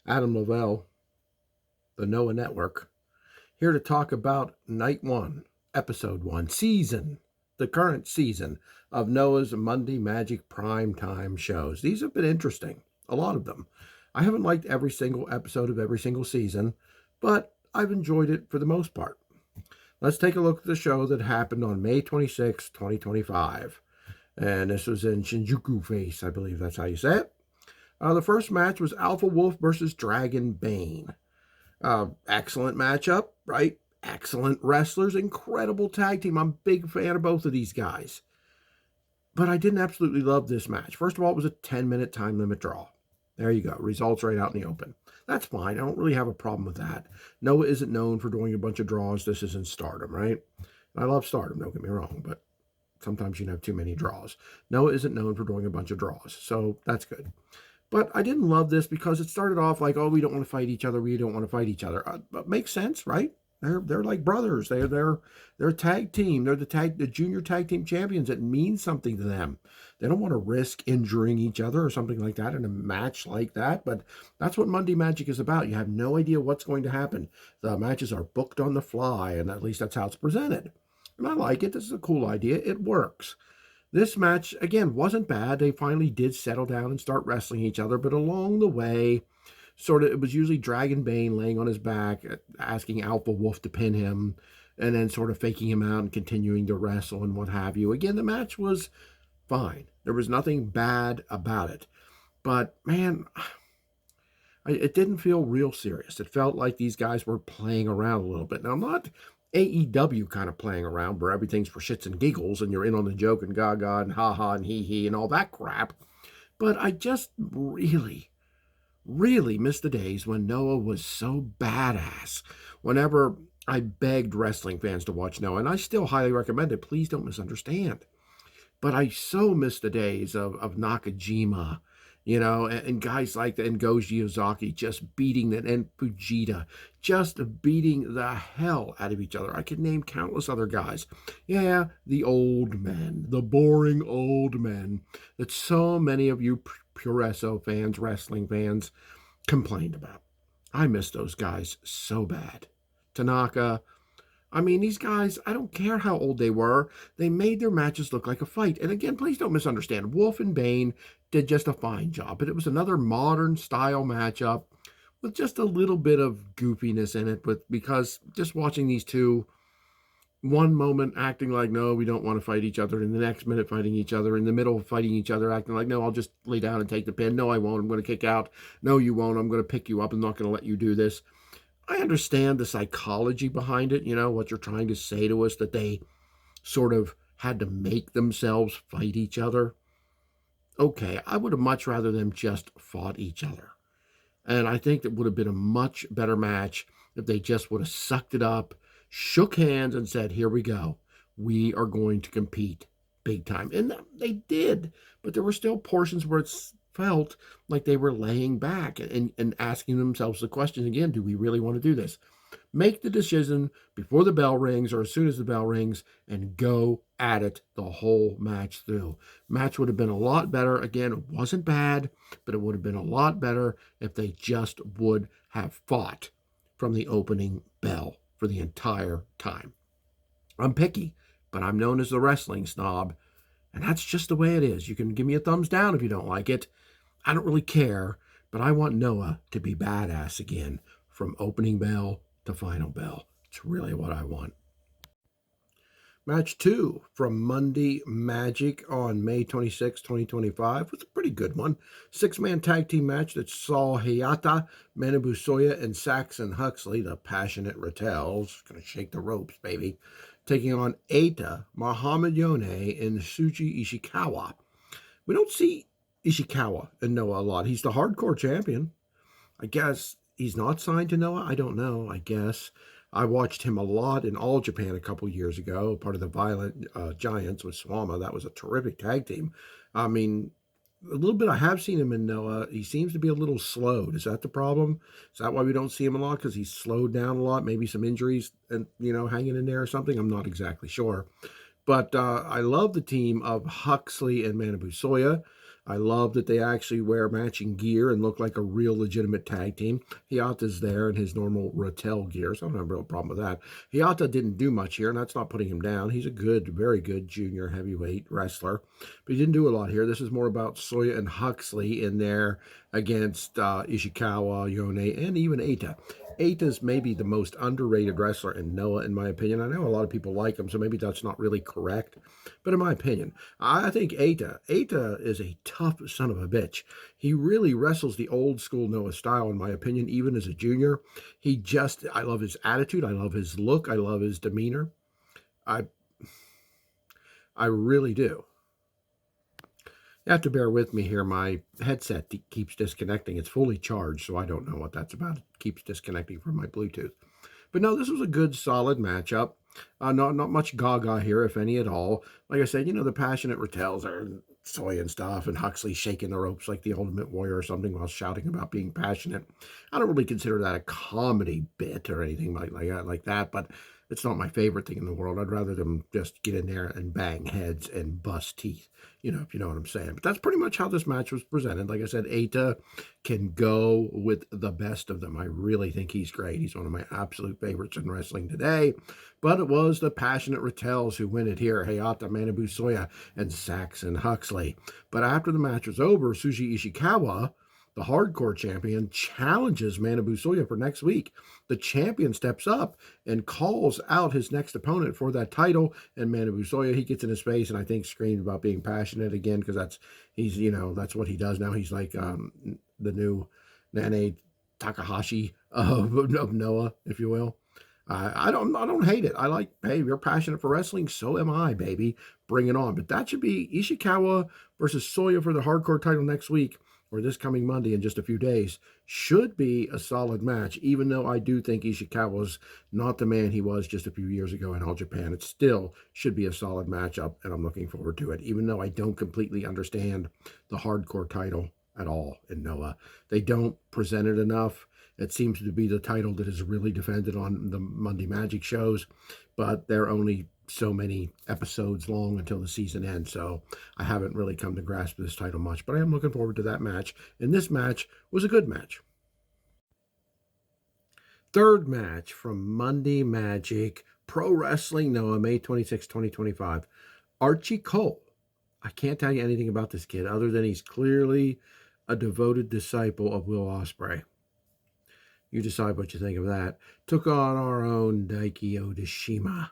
Adam Lavelle, the Noah Network, here to talk about Night 1, Episode 1, the current season of Noah's Monday Magic Primetime shows. These have been interesting, a lot of them. I haven't liked every single episode of every single season, but I've enjoyed it for the most part. Let's take a look at the show that happened on May 26, 2025. And this was in Shinjuku Face, I believe that's how you say it. The first match was Alpha Wolf versus Dragon Bane. Excellent matchup, right? Excellent wrestlers, incredible tag team. I'm a big fan of both of these guys. But I didn't absolutely love this match. First of all, it was a 10-minute time limit draw. There you go. Results right out in the open. That's fine. I don't really have a problem with that. Noah isn't known for doing a bunch of draws. This isn't Stardom, right? I love Stardom, don't get me wrong, but sometimes you can have too many draws. Noah isn't known for doing a bunch of draws, so that's good. But I didn't love this because it started off like, oh, we don't want to fight each other. We don't want to fight each other. But makes sense, right? They're like brothers. They're a tag team. They're the junior tag team champions. It means something to them. They don't want to risk injuring each other or something like that in a match like that. But that's what Monday Magic is about. You have no idea what's going to happen. The matches are booked on the fly, and at least that's how it's presented. And I like it. This is a cool idea. It works. This match, again, wasn't bad. They finally did settle down and start wrestling each other, but along the way, it was usually Dragon Bane laying on his back, asking Alpha Wolf to pin him, and then sort of faking him out and continuing to wrestle and what have you. Again, the match was fine. There was nothing bad about it. But, man, it didn't feel real serious. It felt like these guys were playing around a little bit. Now, I'm not AEW kind of playing around where everything's for shits and giggles and you're in on the joke and gaga and ha ha and hee hee and all that crap. But I just really, really miss the days when Noah was so badass. Whenever I begged wrestling fans to watch Noah, and I still highly recommend it, please don't misunderstand. But I so miss the days of Nakajima, and guys like the Ngozi Ozaki just beating that, and Fujita just beating the hell out of each other. I could name countless other guys. Yeah, the old men, the boring old men that so many of you Puresso fans, wrestling fans, complained about. I miss those guys so bad. Tanaka, I mean, these guys, I don't care how old they were, they made their matches look like a fight. And again, please don't misunderstand. Wolf and Bane did just a fine job, but it was another modern style matchup with just a little bit of goofiness in it. But because just watching these two, one moment acting like, no, we don't want to fight each other, and the next minute fighting each other, in the middle of fighting each other, acting like, no, I'll just lay down and take the pin. No, I won't. I'm going to kick out. No, you won't. I'm going to pick you up. I'm not going to let you do this. I understand the psychology behind it, what you're trying to say to us, that they sort of had to make themselves fight each other. Okay, I would have much rather them just fought each other. And I think it would have been a much better match if they just would have sucked it up, shook hands, and said, here we go. We are going to compete big time. And they did, but there were still portions where it's felt like they were laying back and asking themselves the question again, do we really want to do this? Make the decision before the bell rings or as soon as the bell rings and go at it the whole match through. Match would have been a lot better. Again, it wasn't bad, but it would have been a lot better if they just would have fought from the opening bell for the entire time. I'm picky, but I'm known as the wrestling snob, and that's just the way it is. You can give me a thumbs down if you don't like it. I don't really care, but I want Noah to be badass again from opening bell to final bell. It's really what I want. Match 2 from Monday Magic on May 26, 2025 was a pretty good one. 6-man tag team match that saw Hayata, Manabu Soya, and Saxon Huxley, the passionate Rattels, gonna shake the ropes, baby, taking on Eita, Muhammad Yone, and Shuji Ishikawa. We don't see Ishikawa in Noah a lot. He's the hardcore champion. I guess he's not signed to Noah. I don't know. I guess. I watched him a lot in All Japan a couple years ago, part of the Violent Giants with Swama. That was a terrific tag team. I mean, a little bit I have seen him in Noah. He seems to be a little slowed. Is that the problem? Is that why we don't see him a lot? Because he's slowed down a lot? Maybe some injuries and, hanging in there or something? I'm not exactly sure. But I love the team of Huxley and Manabu Soya. I love that they actually wear matching gear and look like a real legitimate tag team. Hayata's there in his normal Rattel gear, so I don't have a real problem with that. Hayata didn't do much here, and that's not putting him down. He's a good, very good junior heavyweight wrestler, but he didn't do a lot here. This is more about Soya and Huxley in there against Ishikawa, Yone, and even Eita. Eita's maybe the most underrated wrestler in Noah, in my opinion. I know a lot of people like him, so maybe that's not really correct. But in my opinion, I think Eita is a tough son of a bitch. He really wrestles the old school Noah style, in my opinion, even as a junior. I love his attitude. I love his look. I love his demeanor. I really do. You have to bear with me here. My headset keeps disconnecting. It's fully charged, so I don't know what that's about. It keeps disconnecting from my Bluetooth. But no, this was a good, solid matchup. Not much gaga here, if any at all. Like I said, the passionate Rattels are Soy and stuff, and Huxley shaking the ropes like the Ultimate Warrior or something while shouting about being passionate. I don't really consider that a comedy bit or anything like that, but it's not my favorite thing in the world. I'd rather them just get in there and bang heads and bust teeth, if you know what I'm saying. But that's pretty much how this match was presented. Like I said, Eita can go with the best of them. I really think he's great. He's one of my absolute favorites in wrestling today. But it was the passionate Rattels who win it here. Hayata, Manabu Soya, and Saxon Huxley. But after the match was over, Suji Ishikawa, the hardcore champion, challenges Manabu Soya for next week. The champion steps up and calls out his next opponent for that title. And Manabu Soya, he gets in his face and I think screams about being passionate again, because that's what he does now. He's like the new Nane Takahashi of Noah, if you will. I don't hate it. I like, hey, you're passionate for wrestling, so am I, baby. Bring it on. But that should be Ishikawa versus Soya for the hardcore title next week, or this coming Monday in just a few days. Should be a solid match, even though I do think Ishikawa's not the man he was just a few years ago in All Japan. It still should be a solid matchup, and I'm looking forward to it, even though I don't completely understand the hardcore title at all in Noah. They don't present it enough. It seems to be the title that is really defended on the Monday Magic shows, but they're only so many episodes long until the season ends, so I haven't really come to grasp this title much, but I am looking forward to that match, and this match was a good match. Third match from Monday Magic Pro Wrestling Noah, May 26, 2025. Archie Cole. I can't tell you anything about this kid other than he's clearly a devoted disciple of Will Ospreay. You decide what you think of that. Took on our own Daiki Odashima.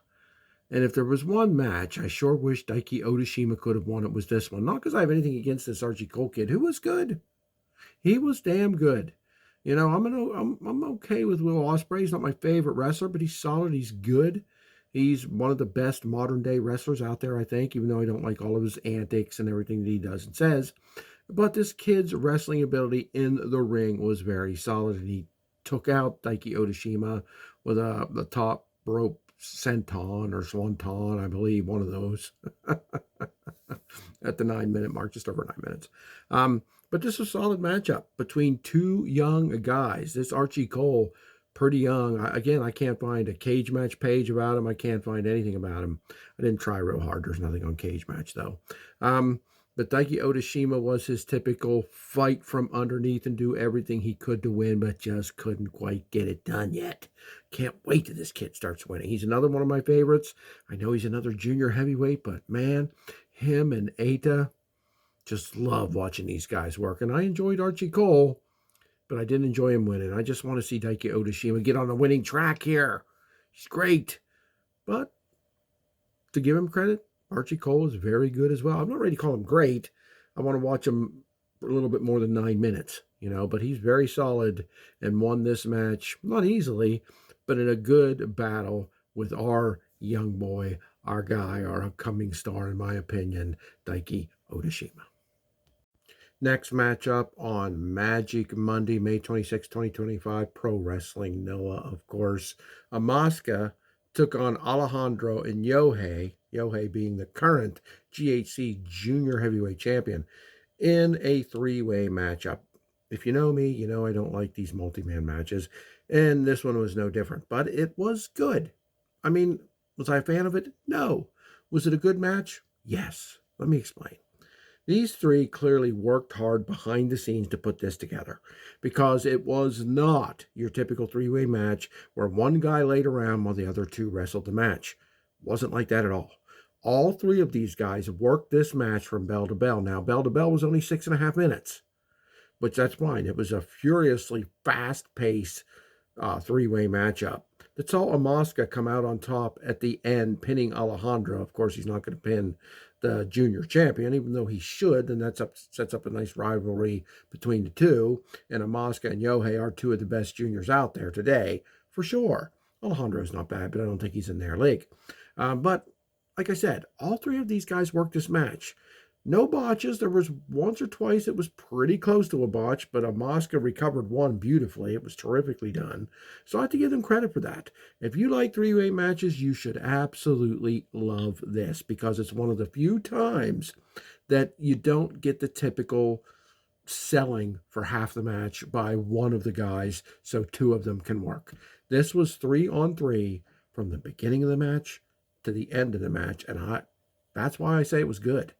And if there was one match I sure wish Daiki Odashima could have won, it was this one. Not because I have anything against this Archie Cole kid, who was good. He was damn good. I'm okay with Will Ospreay. He's not my favorite wrestler, but he's solid. He's good. He's one of the best modern day wrestlers out there, I think, even though I don't like all of his antics and everything that he does and says. But this kid's wrestling ability in the ring was very solid, and he took out Daiki Odashima with the top rope senton or swanton, I believe, one of those, at the 9-minute mark, just over 9 minutes. But this is a solid matchup between two young guys. This Archie Cole, pretty young. Again, I can't find a cage match page about him. I can't find anything about him. I didn't try real hard. There's nothing on cage match, though. But Daiki Odashima was his typical fight from underneath and do everything he could to win, but just couldn't quite get it done yet. Can't wait till this kid starts winning. He's another one of my favorites. I know he's another junior heavyweight, but man, him and Eita, just love watching these guys work. And I enjoyed Archie Cole, but I didn't enjoy him winning. I just want to see Daiki Odashima get on the winning track here. He's great. But to give him credit, Archie Cole is very good as well. I'm not ready to call him great. I want to watch him for a little bit more than 9 minutes, but he's very solid and won this match, not easily, but in a good battle with our young boy, our guy, our upcoming star, in my opinion, Daiki Odashima. Next matchup on Magic Monday, May 26, 2025, Pro Wrestling Noah, of course. Asuka took on Alejandro and Yohei being the current GHC Junior Heavyweight Champion, in a three-way matchup. If you know me, you know I don't like these multi-man matches, and this one was no different, but it was good. I mean, was I a fan of it? No. Was it a good match? Yes. Let me explain. These three clearly worked hard behind the scenes to put this together because it was not your typical three-way match where one guy laid around while the other two wrestled the match. Wasn't like that at all. All three of these guys worked this match from bell to bell. Now, bell to bell was only 6.5 minutes, which that's fine. It was a furiously fast-paced three-way matchup that saw Asuka come out on top at the end, pinning Alejandro. Of course, he's not going to pin the junior champion, even though he should, and sets up a nice rivalry between the two. And Asuka and Yohei are two of the best juniors out there today, for sure. Alejandro's not bad, but I don't think he's in their league. But like I said, all three of these guys worked this match. No botches. There was once or twice it was pretty close to a botch, but Asuka recovered one beautifully. It was terrifically done. So I have to give them credit for that. If you like three-way matches, you should absolutely love this because it's one of the few times that you don't get the typical selling for half the match by one of the guys so two of them can work. This was 3-on-3 from the beginning of the match to the end of the match, and that's why I say it was good.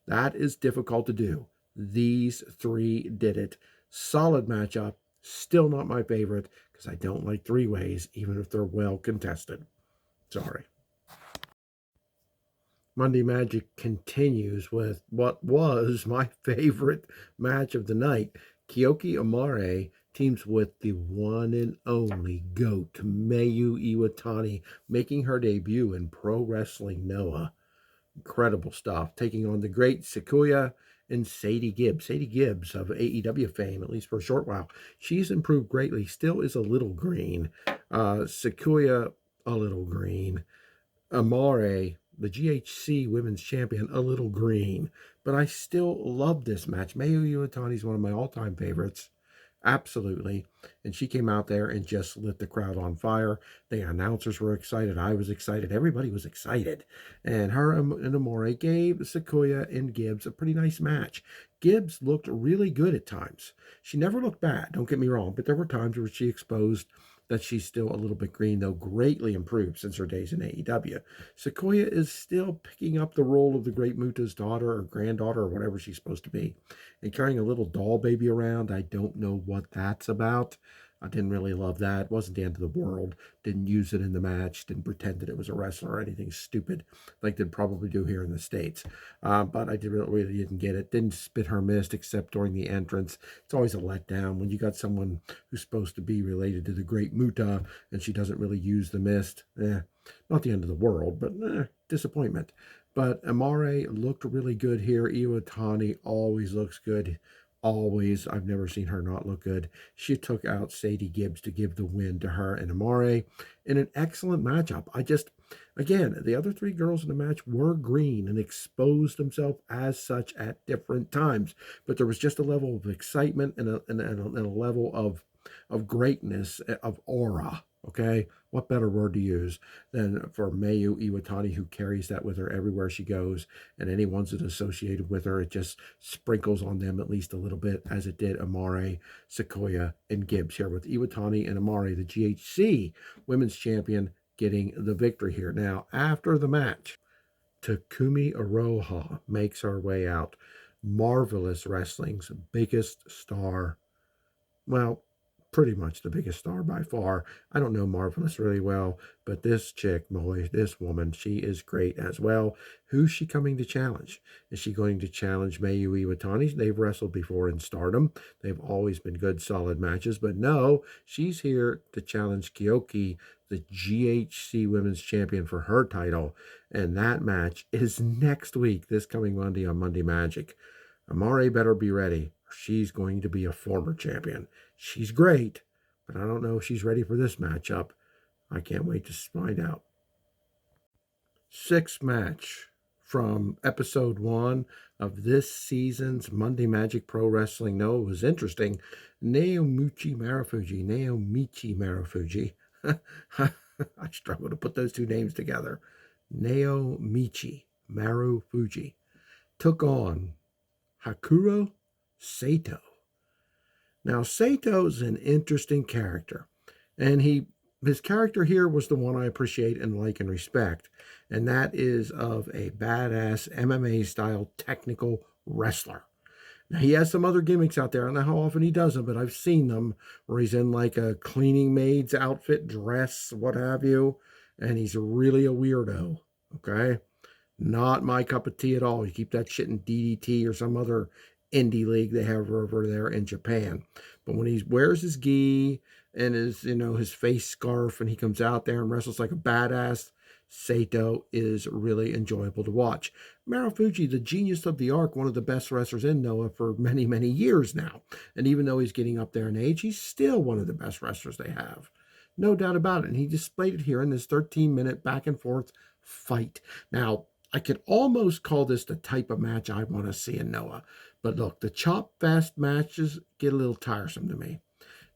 That is difficult to do. These three did it. Solid matchup. Still not my favorite because I don't like three-ways, even if they're well contested. Sorry. Monday Magic continues with what was my favorite match of the night. Kyoki Amare teams with the one and only GOAT, Mayu Iwatani, making her debut in Pro Wrestling Noah. Incredible stuff. Taking on the great Sakuya and Sadie Gibbs. Sadie Gibbs of AEW fame, at least for a short while. She's improved greatly. Still is a little green. Sakuya, a little green. Amare, the GHC Women's Champion, a little green. But I still love this match. Mayu Iwatani is one of my all-time favorites. Absolutely. And she came out there and just lit the crowd on fire. The announcers were excited. I was excited. Everybody was excited. And her and Amore gave Sakuya and Gibbs a pretty nice match. Gibbs looked really good at times. She never looked bad, don't get me wrong, but there were times where she exposed that she's still a little bit green, though greatly improved since her days in AEW. Sakuya is still picking up the role of the great Muta's daughter or granddaughter or whatever she's supposed to be. And carrying a little doll baby around, I don't know what that's about. I didn't really love that. It wasn't the end of the world. Didn't use it in the match. Didn't pretend that it was a wrestler or anything stupid like they'd probably do here in the States. But I really didn't get it. Didn't spit her mist except during the entrance. It's always a letdown when you got someone who's supposed to be related to the great Muta and she doesn't really use the mist. Not the end of the world, but disappointment. But Amare looked really good here. Iwatani always looks good. Always. I've never seen her not look good. She took out Sadie Gibbs to give the win to her and Amare in an excellent matchup. Again, the other three girls in the match were green and exposed themselves as such at different times. But there was just a level of excitement and a level of greatness, of aura. Okay, what better word to use than for Mayu Iwatani, who carries that with her everywhere she goes, and anyone that's associated with her, it just sprinkles on them at least a little bit, as it did Amare, Sakuya, and Gibbs here with Iwatani and Amare, the GHC Women's Champion, getting the victory here. Now, after the match, Takumi Iroha makes her way out. Marvelous Wrestling's biggest star. Well, pretty much the biggest star by far. I don't know Marvelous really well, but this chick, boy, this woman, she is great as well. Who's she coming to challenge? Is she going to challenge Mayu Iwatani? They've wrestled before in Stardom. They've always been good, solid matches, but no, she's here to challenge Kyoki, the GHC Women's Champion, for her title, and that match is next week, this coming Monday on Monday Magic. Amare better be ready. She's going to be a former champion. She's great, but I don't know if she's ready for this matchup. I can't wait to find out. Sixth match from episode 1 of this season's Monday Magic Pro Wrestling. No, it was interesting. Naomichi Marufuji. I struggle to put those two names together. Naomichi Marufuji took on Hakuro Sato. Now, Sato's an interesting character, and his character here was the one I appreciate and like and respect, and that is of a badass MMA-style technical wrestler. Now, he has some other gimmicks out there. I don't know how often he does them, but I've seen them where he's in like a cleaning maid's outfit, dress, what have you, and he's really a weirdo, okay? Not my cup of tea at all. You keep that shit in DDT or some other indie league they have over there in Japan. But when he wears his gi and his face scarf and he comes out there and wrestles like a badass, Saito is really enjoyable to watch. Marufuji, the genius of the arc, one of the best wrestlers in Noah for many, many years now. And even though he's getting up there in age, he's still one of the best wrestlers they have. No doubt about it. And he displayed it here in this 13-minute back and forth fight. Now, I could almost call this the type of match I want to see in Noah. But look, the chop fast matches get a little tiresome to me.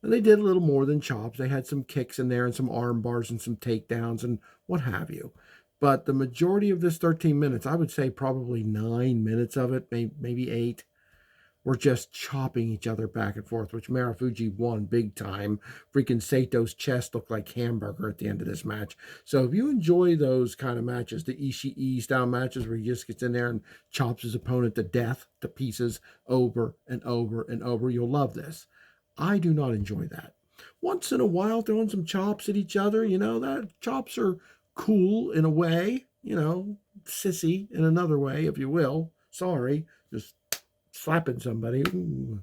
And they did a little more than chops. They had some kicks in there and some arm bars and some takedowns and what have you. But the majority of this 13 minutes, I would say probably 9 minutes of it, maybe 8, were just chopping each other back and forth, which Marufuji won big time. Freaking Sato's chest looked like hamburger at the end of this match. So if you enjoy those kind of matches, the Ishii style matches where he just gets in there and chops his opponent to death, to pieces, over and over and over, you'll love this. I do not enjoy that. Once in a while, throwing some chops at each other, that chops are cool in a way, sissy in another way, if you will. Sorry, just slapping somebody. Ooh.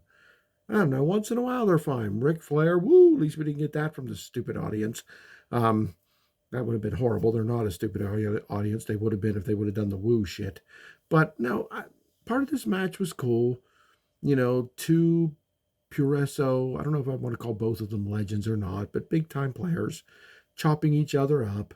I don't know. Once in a while, they're fine. Ric Flair, woo, at least we didn't get that from the stupid audience. That would have been horrible. They're not a stupid audience. They would have been if they would have done the woo shit. But no, part of this match was cool. Two Puresso, I don't know if I want to call both of them legends or not, but big-time players chopping each other up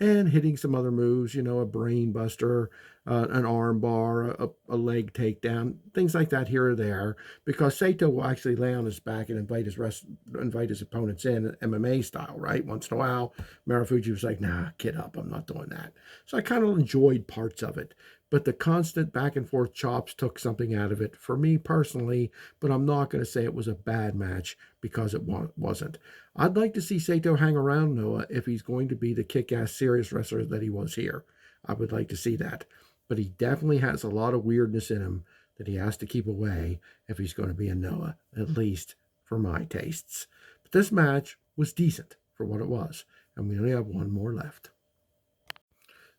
and hitting some other moves, a brain buster, an arm bar, a leg takedown, things like that here or there, because Saito will actually lay on his back and invite his opponents in MMA style, right? Once in a while, Marufuji was like, nah, kid up, I'm not doing that. So I kind of enjoyed parts of it. But the constant back and forth chops took something out of it for me personally, but I'm not going to say it was a bad match because it wasn't. I'd like to see Saito hang around Noah if he's going to be the kick-ass serious wrestler that he was here. I would like to see that. But he definitely has a lot of weirdness in him that he has to keep away if he's going to be in Noah, at least for my tastes. But this match was decent for what it was, and we only have one more left.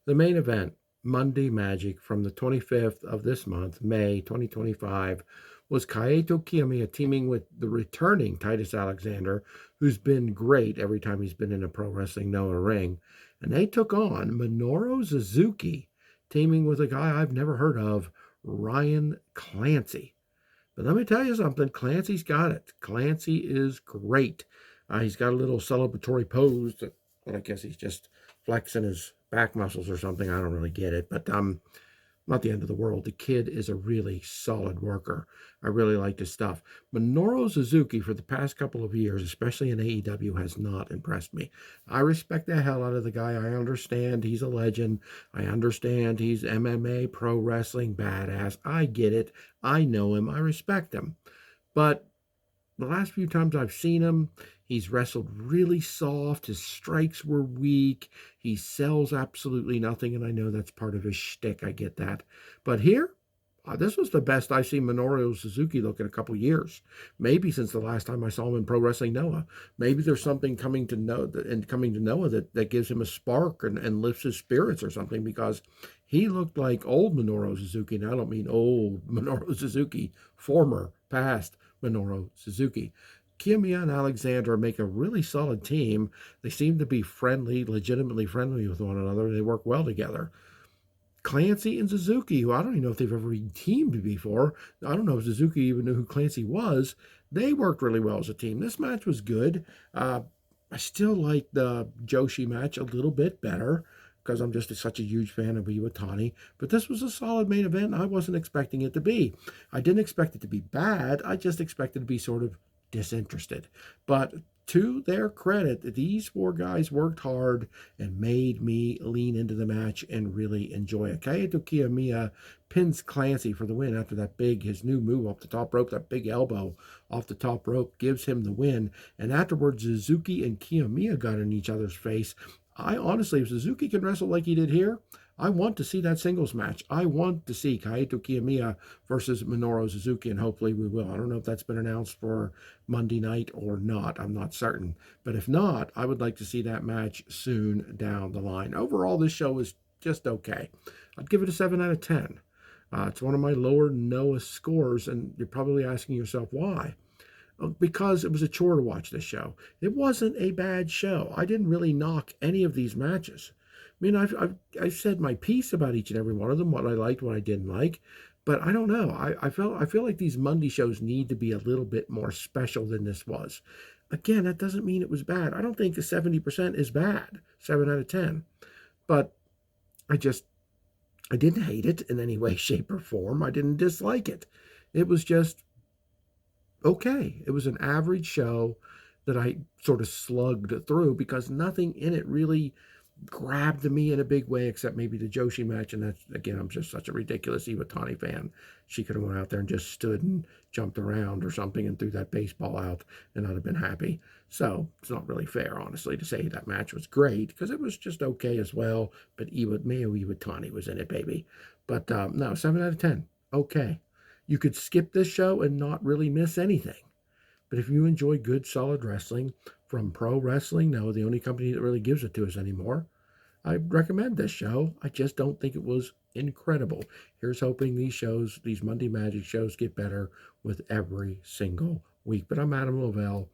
The main event, Monday Magic, from the 25th of this month, May 2025, was Kaito Kiyomiya teaming with the returning Titus Alexander, who's been great every time he's been in a Pro Wrestling Noah ring. And they took on Minoru Suzuki, teaming with a guy I've never heard of, Ryan Clancy. But let me tell you something, Clancy's got it. Clancy is great. He's got a little celebratory pose that I guess he's just flexing his back muscles or something. I don't really get it, but not the end of the world. The kid is a really solid worker. I really like his stuff. Minoru Suzuki, for the past couple of years, especially in AEW, has not impressed me. I respect the hell out of the guy. I understand he's a legend. I understand he's MMA, pro wrestling, badass. I get it. I know him. I respect him. But the last few times I've seen him, he's wrestled really soft. His strikes were weak. He sells absolutely nothing, and I know that's part of his shtick. I get that. But here, this was the best I've seen Minoru Suzuki look in a couple years. Maybe since the last time I saw him in Pro Wrestling Noah. Maybe there's something coming to Noah that gives him a spark and lifts his spirits or something, because he looked like old Minoru Suzuki. And I don't mean old Minoru Suzuki, former, past Minoru Suzuki. Kiyomiya and Alexander make a really solid team. They seem to be friendly, legitimately friendly with one another. They work well together. Clancy and Suzuki, who I don't even know if they've ever been teamed before. I don't know if Suzuki even knew who Clancy was. They worked really well as a team. This match was good. I still like the Joshi match a little bit better because I'm just such a huge fan of Iwatani. But this was a solid main event. I wasn't expecting it to be. I didn't expect it to be bad. I just expected it to be sort of disinterested. But to their credit, these four guys worked hard and made me lean into the match and really enjoy it. Kaito Kiyomiya pins Clancy for the win after his new move off the top rope, that big elbow off the top rope gives him the win. And afterwards, Suzuki and Kiyomiya got in each other's face. I honestly, if Suzuki can wrestle like he did here, I want to see that singles match. I want to see Kaito Kiyomiya versus Minoru Suzuki, and hopefully we will. I don't know if that's been announced for Monday night or not. I'm not certain. But if not, I would like to see that match soon down the line. Overall, this show is just okay. I'd give it a 7 out of 10. It's one of my lower Noah scores, and you're probably asking yourself why. Because it was a chore to watch this show. It wasn't a bad show. I didn't really knock any of these matches. I mean, I've said my piece about each and every one of them, what I liked, what I didn't like, but I don't know. I feel like these Monday shows need to be a little bit more special than this was. Again, that doesn't mean it was bad. I don't think the 70% is bad, 7 out of 10, but I didn't hate it in any way, shape, or form. I didn't dislike it. It was just okay. It was an average show that I sort of slugged through because nothing in it really grabbed me in a big way except maybe the Joshi match. And that's, again, I'm just such a ridiculous Iwatani fan. She could have went out there and just stood and jumped around or something and threw that baseball out, and I'd have been happy. So it's not really fair, honestly, to say that match was great because it was just okay as well. But Mayo Iwatani was in it, baby. But no, 7 out of 10. Okay. You could skip this show and not really miss anything. But if you enjoy good, solid wrestling from Pro Wrestling, no, the only company that really gives it to us anymore, I recommend this show. I just don't think it was incredible. Here's hoping these shows, these Monday Magic shows, get better with every single week. But I'm Adam Lavelle,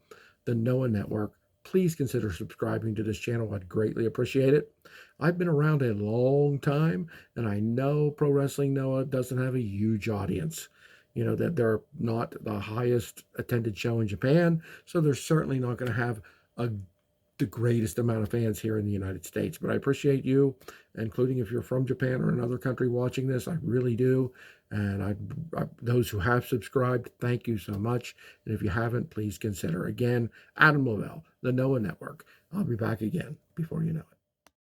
the Noah Network. Please consider subscribing to this channel. I'd greatly appreciate it. I've been around a long time, and I know Pro Wrestling Noah doesn't have a huge audience. You know, that they're not the highest attended show in Japan, so they're certainly not going to have the greatest amount of fans here in the United States. But I appreciate you, including if you're from Japan or another country watching this. I really do. And those who have subscribed, thank you so much. And if you haven't, please consider. Again, Adam Lavelle, the Noah Network. I'll be back again before you know it.